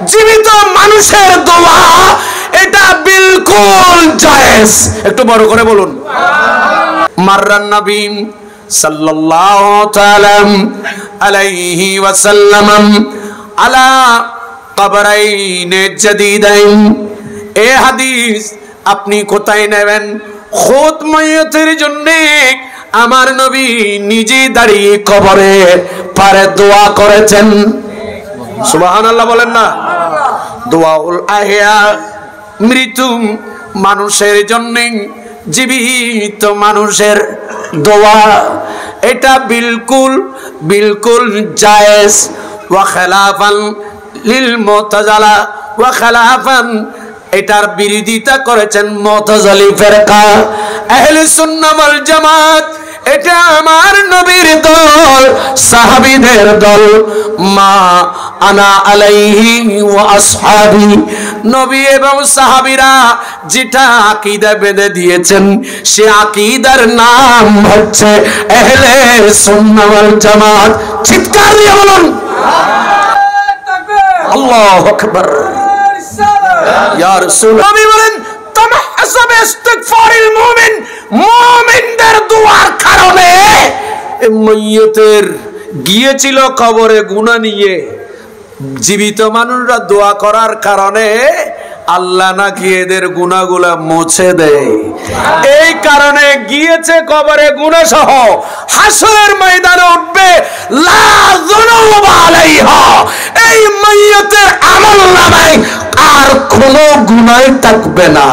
জীবিত মানুষের দোয়া এটা বিলকুল জায়েজ। একটু বড় করে বলুন। মাররান নবী সাল্লাল্লাহু তাআলা আলাইহি ওয়াসাল্লাম আলা কবরাইন জাদীদাইন। এই হাদিস আপনি কোথায় নেবেন? খুদ মাইয়াতের জন্য আমার নবী নিজে দাঁড়িয়ে কবরে পারে দোয়া করেছেন। সুবহানাল্লাহ বলেন না? দোয়াউল আহিয়া, মৃত্যু মানুষের জন্য জীবিত মানুষের দোয়া এটা বিলকুল বিলকুল জায়েজ। ওয়া খিলাফান লিল মুতাজালা ওয়া খিলাফান, এটার বিরোধিতা করেছেন মুতাজালি ফিরকা। আহলে সুন্নাহ ওয়াল জামাত এটা আমার নবীর দল, সাহাবীদের দল। মা আনা আলাইহি ওয়া আসহাবি, নবী এবং সাহাবীরা যেটা আকীদা বেঁধে দিয়েছেন সে আকীদার নাম হচ্ছে আহলে সুন্নাহ ওয়াল জামাত। চিৎকার দিয়ে বলুন আল্লাহু আকবার। ইয়া রাসূল, নবী বলেন তামাহসাব ইস্তিগফারিল মুমিন, মুমিনদের দোয়ার কারণে মাইয়াতের গিয়েছিল কবরে গুনাহ নিয়ে, জীবিত মানুষরা দোয়া করার কারণে আল্লাহ নাকি এদের গুনাহগুলা মুছে দেয়। এই কারণে গিয়েছে কবরে গুনাহ সহ, হাসরের ময়দানে উঠবে লা যুনুবা আলাইহা, এই মাইয়াতের আমলনামায় আর কোনো গুনাহ থাকবে না।